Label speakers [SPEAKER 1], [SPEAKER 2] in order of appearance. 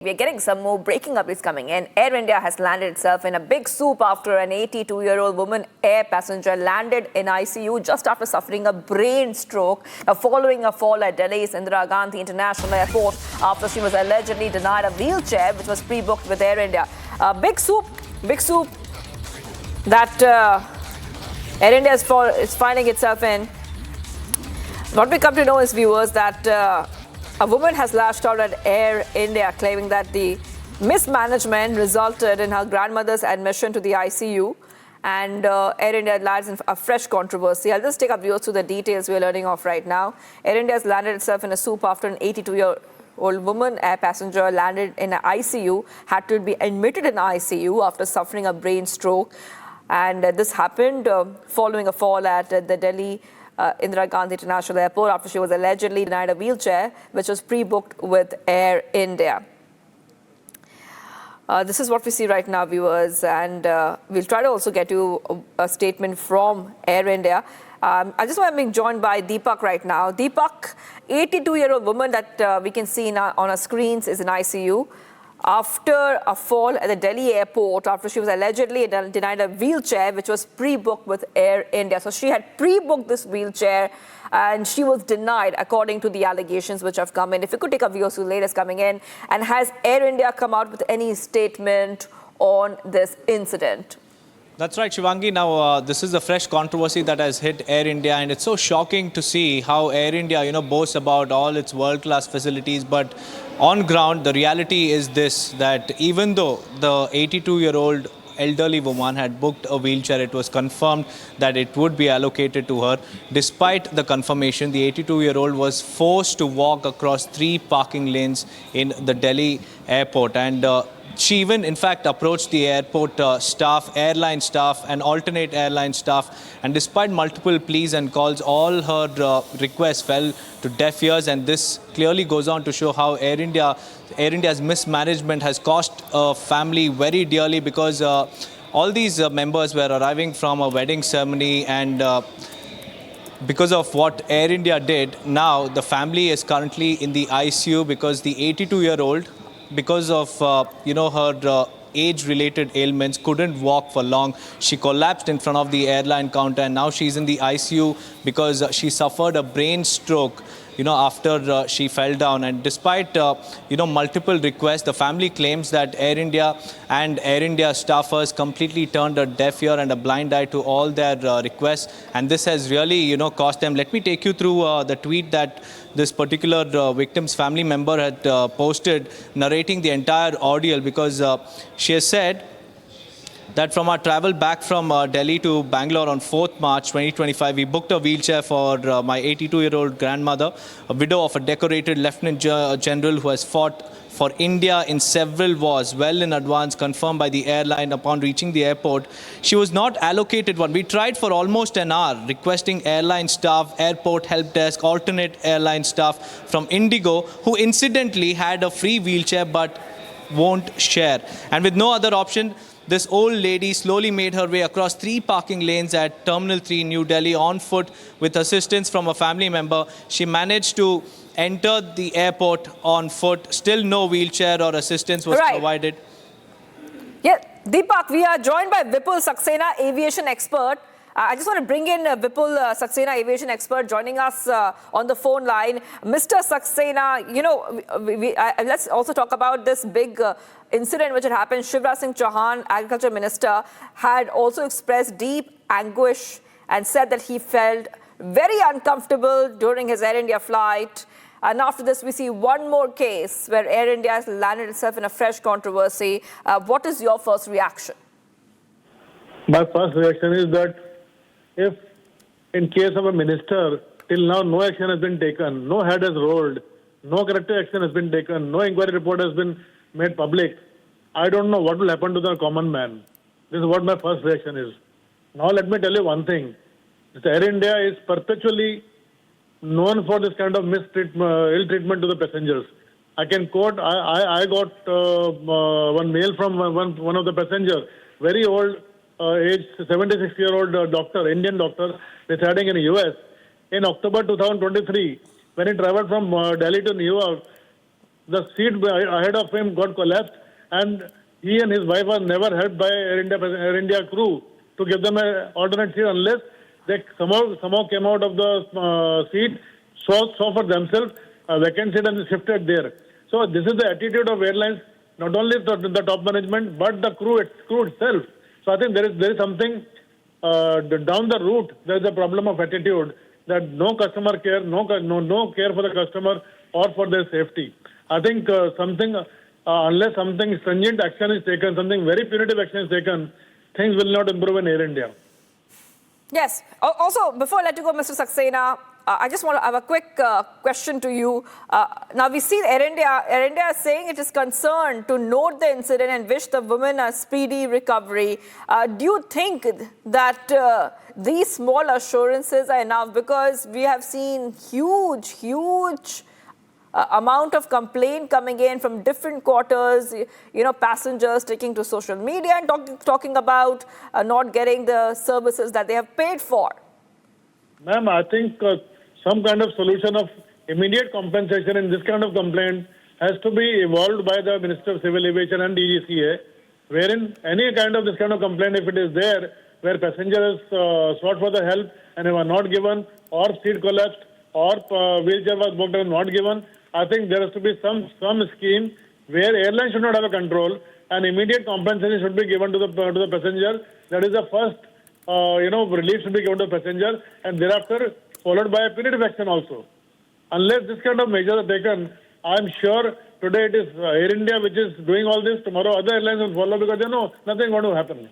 [SPEAKER 1] We're getting some more breaking updates coming in. Air India has landed itself in a big soup after an 82-year-old woman air passenger landed in ICU just after suffering a brain stroke following a fall at Delhi's Indira Gandhi International Airport after she was allegedly denied a wheelchair which was pre-booked with Air India. Big soup that Air India is finding itself in. What we come to know is, viewers, that a woman has lashed out at Air India, claiming that the mismanagement resulted in her grandmother's admission to the ICU, and Air India lands in a fresh controversy. I'll just take our viewers through the details we're learning of right now. Air India has landed itself in a soup after an 82-year-old woman air passenger landed in an ICU, had to be admitted in ICU after suffering a brain stroke. And this happened following a fall at the Delhi Indira Gandhi International Airport after she was allegedly denied a wheelchair, which was pre-booked with Air India. This is what we see right now, viewers, and we'll try to also get you a statement from Air India. I just want to be joined by Deepak right now. Deepak, 82-year-old woman that we can see on our screens is in ICU after a fall at the Delhi airport after she was allegedly denied a wheelchair which was pre-booked with Air India. So she had pre-booked this wheelchair and she was denied according to the allegations which have come in. If you could take a view of the latest coming in, and has Air India come out with any statement on this incident?
[SPEAKER 2] That's right, Shivangi. Now, this is a fresh controversy that has hit Air India, and it's so shocking to see how Air India, boasts about all its world-class facilities, but on ground, the reality is this, that even though the 82-year-old elderly woman had booked a wheelchair, it was confirmed that it would be allocated to her. Despite the confirmation, the 82-year-old was forced to walk across 3 parking lanes in the Delhi airport, and she even, in fact, approached the airport staff, airline staff, and alternate airline staff. And despite multiple pleas and calls, all her requests fell to deaf ears. And this clearly goes on to show how Air India's mismanagement has cost a family very dearly, because all these members were arriving from a wedding ceremony, and because of what Air India did, now the family is currently in the ICU because the 82-year-old, because of her age-related ailments, couldn't walk for long. She collapsed in front of the airline counter, and now she's in the ICU because she suffered a brain stroke after she fell down. And despite multiple requests, the family claims that Air India and Air India staffers completely turned a deaf ear and a blind eye to all their requests, and this has really cost them. Let me take you through the tweet that this particular victim's family member had posted, narrating the entire ordeal, because she has said that from our travel back from Delhi to Bangalore on 4th March 2025, we booked a wheelchair for my 82-year-old grandmother, a widow of a decorated Lieutenant General who has fought for India in several wars, well in advance, confirmed by the airline. Upon reaching the airport, she was not allocated one. We tried for almost an hour, requesting airline staff, airport help desk, alternate airline staff from Indigo, who incidentally had a free wheelchair but won't share. And with no other option, this old lady slowly made her way across 3 parking lanes at Terminal 3 New Delhi on foot with assistance from a family member. She managed to enter the airport on foot. Still no wheelchair or assistance was provided.
[SPEAKER 1] Yeah, Deepak, we are joined by Vipul Saxena, aviation expert. I just want to bring in Vipul Saxena, aviation expert, joining us on the phone line. Mr. Saxena, let's also talk about this big incident which had happened. Shivraj Singh Chauhan, Agriculture Minister, had also expressed deep anguish and said that he felt very uncomfortable during his Air India flight. And after this, we see one more case where Air India has landed itself in a fresh controversy. What is your first reaction?
[SPEAKER 3] My first reaction is that if, in case of a minister, till now no action has been taken, no head has rolled, no corrective action has been taken, no inquiry report has been made public, I don't know what will happen to the common man. This is what my first reaction is. Now let me tell you one thing. Air India is perpetually known for this kind of ill treatment to the passengers. I can quote, I got one mail from one of the passengers, very old, age 76-year-old doctor, Indian doctor, residing in the US. In October 2023, when he traveled from Delhi to New York, the seat ahead of him got collapsed, and he and his wife were never helped by Air India crew to give them an alternate seat unless they somehow came out of the seat, saw for themselves a vacant seat and they shifted there. So this is the attitude of airlines, not only the top management but the crew itself. So I think there is something down the route. There is a problem of attitude, that no customer care, no care for the customer or for their safety. I think unless something stringent action is taken, something very punitive action is taken, things will not improve in Air India.
[SPEAKER 1] Yes. Also, before I let you go, Mr. Saxena, I just want to have a quick question to you. Now, we see Air India is saying it is concerned to note the incident and wish the women a speedy recovery. Do you think that these small assurances are enough? Because we have seen huge amount of complaint coming in from different quarters, passengers taking to social media and talking about not getting the services that they have paid for.
[SPEAKER 3] Ma'am, I think some kind of solution of immediate compensation in this kind of complaint has to be evolved by the Minister of Civil Aviation and DGCA, wherein any kind of this kind of complaint, if it is there, where passengers sought for the help and they were not given, or seat collapsed, or wheelchair was booked and not given, I think there has to be some scheme where airlines should not have a control and immediate compensation should be given to the passenger. That is the first, relief should be given to the passenger, and thereafter followed by a punitive action also. Unless this kind of measures are taken, I am sure today it is Air India which is doing all this. Tomorrow other airlines will follow because they know nothing is going to happen.